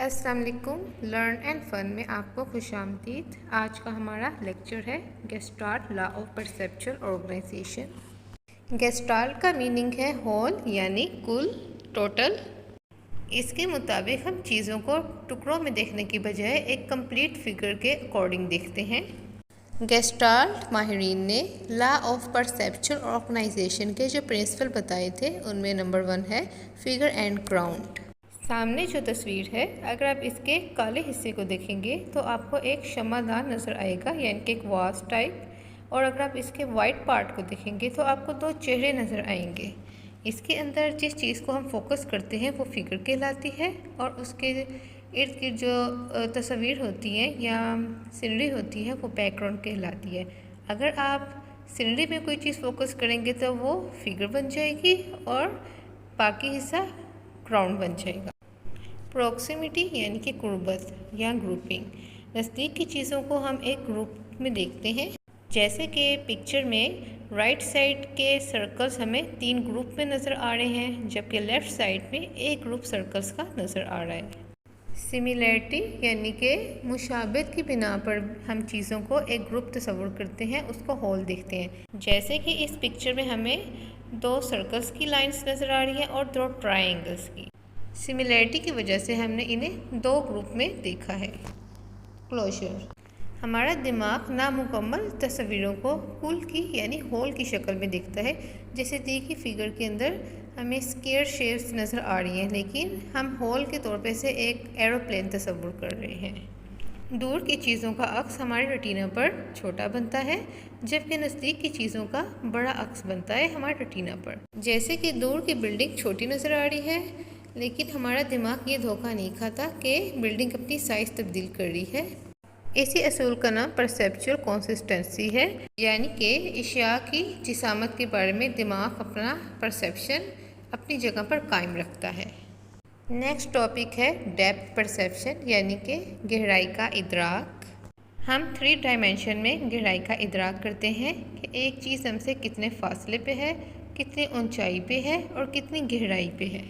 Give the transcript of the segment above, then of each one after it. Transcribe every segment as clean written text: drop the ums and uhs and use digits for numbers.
अस्सलाम वालेकुम। Learn and fun में आपको खुशामदीद। आज का हमारा लेक्चर है Gestalt law of perceptual organization. Gestalt का मीनिंग है होल यानी कुल, टोटल। इसके मुताबिक हम चीज़ों को टुकड़ों में देखने की बजाय एक कंप्लीट फिगर के अकॉर्डिंग देखते हैं। गेस्टाल्ट माहिरीन ने लॉ ऑफ परसेप्चुअल ऑर्गेनाइजेशन के जो प्रिंसिपल बताए थे उनमें नंबर 1 है फिगर एंड ग्राउंड। सामने जो तस्वीर है, अगर आप इसके काले हिस्से को देखेंगे तो आपको एक शमादान नज़र आएगा यानी कि एक वास टाइप, और अगर आप इसके वाइट पार्ट को देखेंगे तो आपको 2 चेहरे नज़र आएंगे। इसके अंदर जिस चीज़ को हम फोकस करते हैं वो फिगर कहलाती है, और उसके इर्द गिर्द जो तस्वीर होती हैं या सीनरी होती है वो बैकग्राउंड कहलाती है। अगर आप सीनरी में कोई चीज़ फोकस करेंगे तो वो फिगर बन जाएगी और बाकी हिस्सा ग्राउंड बन जाएगा। प्रॉक्सिमिटी यानी कि कुर्बत या ग्रुपिंग। नज़दीक की चीज़ों को हम एक ग्रुप में देखते हैं, जैसे कि पिक्चर में राइट साइड के सर्कल्स हमें 3 ग्रुप में नज़र आ रहे हैं, जबकि लेफ़्ट साइड में एक ग्रुप सर्कल्स का नज़र आ रहा है। सिमिलैरिटी यानी कि मुशाबहत की बिना पर हम चीज़ों को एक ग्रुप तस्वुर करते हैं, उसको होल देखते हैं। जैसे कि इस पिक्चर में हमें 2 सर्कल्स की लाइंस नज़र आ रही हैं और 2 ट्रायंगल्स की। सिमिलैरिटी की वजह से हमने इन्हें 2 ग्रुप में देखा है। क्लोजर। हमारा दिमाग नामुकम्मल तस्वीरों को कुल की यानी होल की शक्ल में देखता है। जैसे दी की फिगर के अंदर हमें स्क्वायर शेप्स नज़र आ रही हैं, लेकिन हम होल के तौर पे से एक एरोप्लेन तस्वुर कर रहे हैं। दूर की चीज़ों का अक्स हमारे रेटिना पर छोटा बनता है, जबकि नज़दीक की चीज़ों का बड़ा अक्स बनता है हमारे रेटिना पर। जैसे कि दूर की बिल्डिंग छोटी नज़र आ रही है, लेकिन हमारा दिमाग ये धोखा नहीं खाता कि बिल्डिंग अपनी साइज़ तब्दील कर रही है। इसी असूल का नाम परसेप्चुअल कंसिस्टेंसी है, यानी कि अशिया की जिसामत के बारे में दिमाग अपना परसेप्शन अपनी जगह पर कायम रखता है। नेक्स्ट टॉपिक है डेप्थ परसेप्शन यानी कि गहराई का इदराक। हम 3 डायमेंशन में गहराई का इदराक करते हैं कि एक चीज़ हमसे कितने फासले पे है, कितनी ऊंचाई पे है और कितनी गहराई पे है।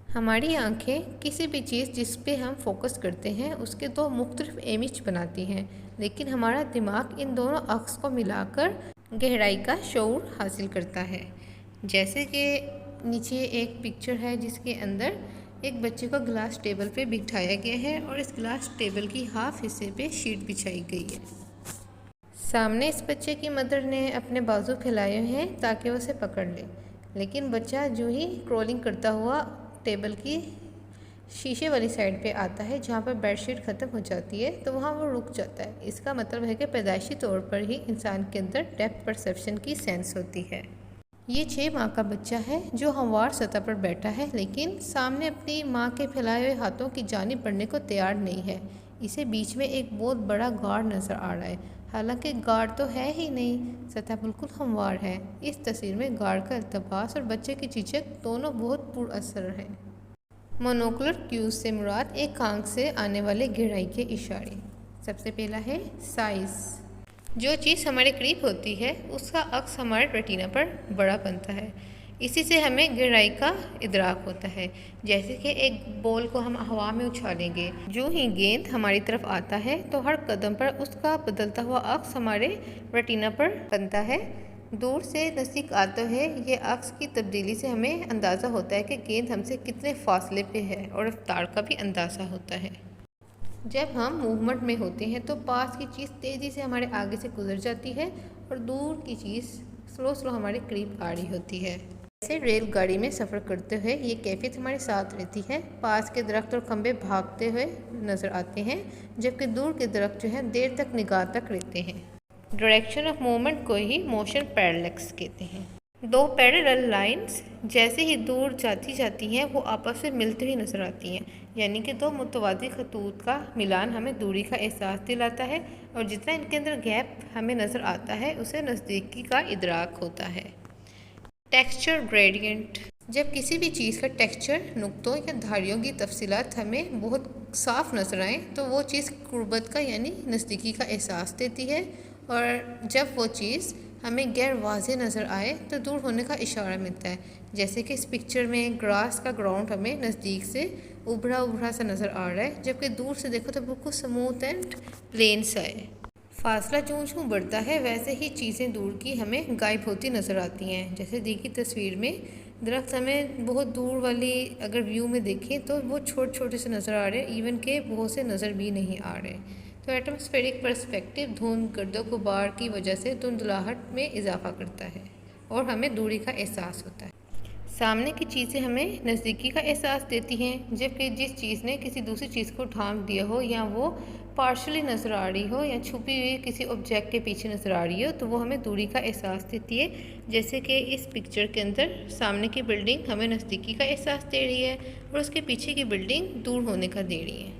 हमारी आंखें किसी भी चीज़ जिस पे हम फोकस करते हैं उसके 2 मुख्तलिफ इमेज बनाती हैं, लेकिन हमारा दिमाग इन दोनों अक्स को मिलाकर गहराई का शऊर हासिल करता है। जैसे कि नीचे एक पिक्चर है जिसके अंदर एक बच्चे को ग्लास टेबल पे बिठाया गया है और इस ग्लास टेबल की हाफ हिस्से पे शीट बिछाई गई है। सामने इस बच्चे की मदर ने अपने बाजू फैलाए हैं ताकि वो उसे पकड़ ले, लेकिन बच्चा जो ही क्रॉलिंग करता हुआ टेबल की शीशे वाली साइड पे आता है जहाँ पर बेडशीट ख़त्म हो जाती है, तो वहाँ वो रुक जाता है। इसका मतलब है कि पैदाइशी तौर पर ही इंसान के अंदर डेप्थ परसेप्शन की सेंस होती है। ये 6 माह का बच्चा है जो हमवार सतह पर बैठा है, लेकिन सामने अपनी माँ के फैलाए हुए हाथों की जानिब बढ़ने को तैयार नहीं है। इसे बीच में एक बहुत बड़ा गाड़ नज़र आ रहा है, हालांकि गाड़ तो है ही नहीं, सतह बिल्कुल हमवार है। इस तस्वीर में गाड़ का इल्तबास और बच्चे की झिझक दोनों बहुत पुरअसर हैं। मोनोकुलर क्यूज से मुराद एक आंख से आने वाले गहराई के इशारे। सबसे पहला है साइज़। जो चीज़ हमारे करीब होती है उसका अक्स हमारे रेटिना पर बड़ा बनता है, इसी से हमें गहराई का इदराक होता है। जैसे कि एक बॉल को हम हवा में उछालेंगे, जो ही गेंद हमारी तरफ आता है तो हर कदम पर उसका बदलता हुआ अक्स हमारे रेटिना पर बनता है। दूर से नज़दीक आते हुए ये अक्स की तब्दीली से हमें अंदाज़ा होता है कि गेंद हमसे कितने फासले पे है, और रफ्तार का भी अंदाज़ा होता है। जब हम मूवमेंट में होते हैं तो पास की चीज़ तेज़ी से हमारे आगे से गुजर जाती है और दूर की चीज़ स्लो स्लो हमारे करीब आ रही होती है। जैसे रेलगाड़ी में सफ़र करते हुए ये कैफियत हमारे साथ रहती है। पास के दरख्त और खंभे भागते हुए नज़र आते हैं, जबकि दूर के दरख्त जो है देर तक निगाह तक रहते हैं। डायरेक्शन ऑफ मूवमेंट को ही मोशन पैरेलैक्स कहते हैं। 2 पैरेलल लाइंस जैसे ही दूर जाती हैं वो आपस में मिलती हुई नज़र आती हैं, यानी कि 2 मुतवादी खतूत का मिलान हमें दूरी का एहसास दिलाता है, और जितना इनके अंदर गैप हमें नज़र आता है उसे नज़दीकी का इदराक होता है। Texture gradient. जब किसी भी चीज़ का टेक्सचर, नुक्तों या धारियों की तफसीलात हमें बहुत साफ नज़र आए तो वो चीज़ कुर्बत का यानी नज़दीकी का एहसास देती है, और जब वो चीज़ हमें गैर वाज़ेह नज़र आए तो दूर होने का इशारा मिलता है। जैसे कि इस पिक्चर में ग्रास का ग्राउंड हमें नज़दीक से उभरा उभरा सा नज़र आ रहा है, जबकि दूर से देखो तो बिल्कुल स्मूथ एंड प्लेन सा है। फासला जो जो बढ़ता है वैसे ही चीज़ें दूर की हमें गायब होती नज़र आती हैं। जैसे देखी तस्वीर में दरख्त हमें बहुत दूर वाली अगर व्यू में देखें तो वो छोटे छोटे से नज़र आ रहे हैं, इवन के बहुत से नज़र भी नहीं आ रहे। तो एटमॉस्फेरिक पर्सपेक्टिव धुंध गर्दो गुबार की वजह से धुंधलाहट में इजाफा करता है और हमें दूरी का एहसास होता है। सामने की चीज़ें हमें नज़दीकी का एहसास देती हैं, जबकि जिस चीज़ ने किसी दूसरी चीज़ को ढांक दिया हो या वो पार्शली नज़र आ रही हो या छुपी हुई किसी ऑब्जेक्ट के पीछे नज़र आ रही हो तो वो हमें दूरी का एहसास देती है। जैसे कि इस पिक्चर के अंदर सामने की बिल्डिंग हमें नज़दीकी का एहसास दे रही है और उसके पीछे की बिल्डिंग दूर होने का दे रही है।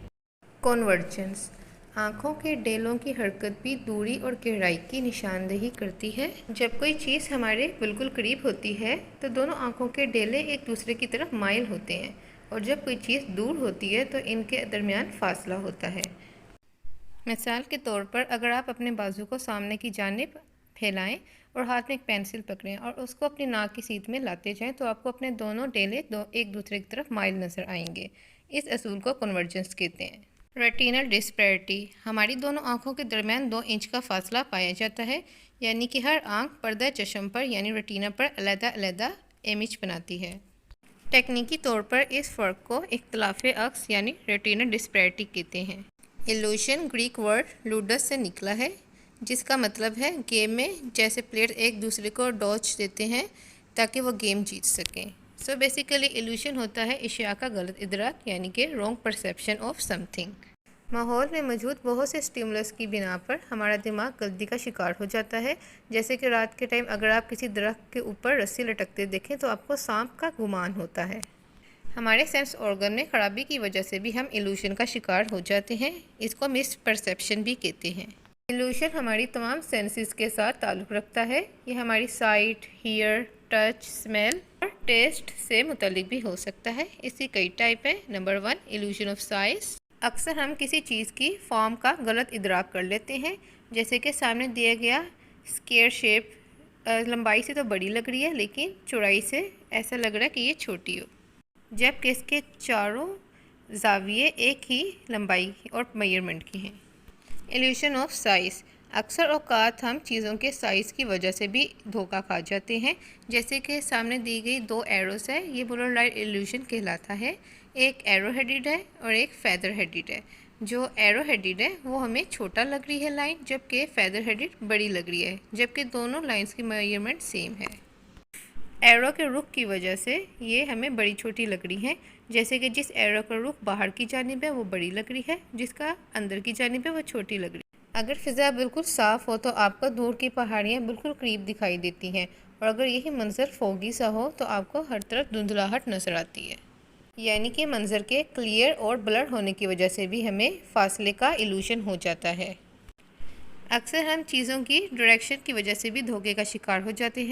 कॉन्वर्जेंस, आँखों के डेलों की हरकत भी दूरी और गहराई की निशानदेही करती है। जब कोई चीज़ हमारे बिल्कुल करीब होती है तो दोनों आँखों के डेले एक दूसरे की तरफ माइल होते हैं, और जब कोई चीज़ दूर होती है तो इनके दरमियान फासला होता है। मिसाल के तौर पर अगर आप अपने बाजू को सामने की जानिब फैलाएं और हाथ में एक पेंसिल पकड़ें और उसको अपनी नाक की सीध में लाते जाएं तो आपको अपने दोनों डेले एक दूसरे की तरफ माइल नज़र आएंगे। इस असूल को कन्वर्जेंस कहते हैं। रेटिनल डिस्पैरिटी, हमारी दोनों आँखों के दरमियान 2 इंच का फासला पाया जाता है, यानी कि हर आँख पर्दा चश्म पर यानी रेटिना पर अलग-अलग इमेज बनाती है। टेक्निकी तौर पर इस फ़र्क को इख्तिलाफ़े अक्स यानी रेटिनल डिस्पैरिटी कहते हैं। इल्यूशन ग्रीक वर्ड लूडस से निकला है, जिसका मतलब है गेम में जैसे प्लेयर एक दूसरे को डॉच देते हैं ताकि वो गेम जीत सकें। सो बेसिकली इल्यूशन होता है अशिया का गलत इदराक, यानी कि रॉन्ग परसेप्शन ऑफ समथिंग। माहौल में मौजूद बहुत से स्टिमुलस की बिना पर हमारा दिमाग गलती का शिकार हो जाता है। जैसे कि रात के टाइम अगर आप किसी दरख्त के ऊपर रस्सी लटकते देखें तो आपको सांप का गुमान होता है। हमारे सेंस ऑर्गन में खराबी की वजह से भी हम इल्यूशन का शिकार हो जाते हैं। इसको मिस परसेप्शन भी कहते हैं। इल्यूशन हमारी तमाम सेंसेस के साथ ताल्लुक़ रखता है। ये हमारी साइट, हियर, टच, स्मेल और टेस्ट से मुतल्लिक भी हो सकता है। इसकी कई टाइप हैं। Number 1, evolution of size. अक्सर हम किसी चीज़ की फॉर्म का गलत इदराक कर लेते हैं। जैसे कि सामने दिया गया स्क्वायर शेप लंबाई से तो बड़ी लग रही है, लेकिन चौड़ाई से ऐसा लग रहा है कि ये छोटी हो, जबकि इसके चारों ज़ाविये एक ही लंबाई और मेजरमेंट की हैं। इल्यूशन ऑफ साइज़, अक्सर औकात हम चीज़ों के साइज़ की वजह से भी धोखा खा जाते हैं। जैसे कि सामने दी गई 2 एरोस है, ये पोलर लाइट इल्यूशन कहलाता है। एक एरो हेडेड है और एक फेदर हेडेड है। जो एरो हेडेड है वो हमें छोटा लग रही है लाइन, जबकि फेदर हेडेड बड़ी लग रही है, जबकि दोनों लाइंस की मेजरमेंट सेम है। एरो के रुख की वजह से ये हमें बड़ी छोटी लग रही है। जैसे कि जिस एरो का रुख बाहर की जानिब है वो बड़ी लग रही है, जिसका अंदर की जानिब है वो छोटी लग रही है। अगर फ़िज़ा बिल्कुल साफ़ हो तो आपको दूर की पहाड़ियाँ बिल्कुल करीब दिखाई देती हैं, और अगर यही मंज़र फोगी सा हो तो आपको हर तरफ धुंधलाहट नज़र आती है। यानी कि मंज़र के क्लियर और ब्लर होने की वजह से भी हमें फासले का इल्यूशन हो जाता है। अक्सर हम चीज़ों की डायरेक्शन की वजह से भी धोखे का शिकार हो जाते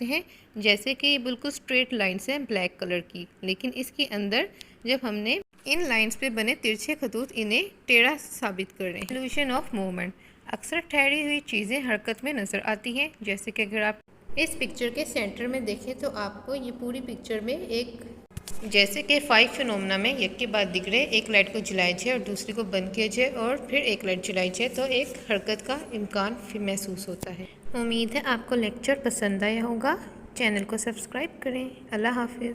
हैं। जैसे कि बिल्कुल स्ट्रेट लाइन्स हैं ब्लैक कलर की, लेकिन इसके अंदर जब हमने इन लाइंस पे बने तिरछे खतूत इन्हें टेढ़ा साबित कर रहे हैं। इल्यूशन ऑफ मूवमेंट, अक्सर ठहरी हुई चीज़ें हरकत में नज़र आती हैं। जैसे कि अगर आप इस पिक्चर के सेंटर में देखें तो आपको ये पूरी पिक्चर में एक जैसे कि 5 फिनोमेना में एक के बाद दिख रहे, एक लाइट को जलाया जाए और दूसरी को बंद किया जाए और फिर एक लाइट जलाई जाए तो एक हरकत का इम्कान महसूस होता है। उम्मीद है आपको लेक्चर पसंद आया होगा। चैनल को सब्सक्राइब करें। अल्लाह हाफिज़।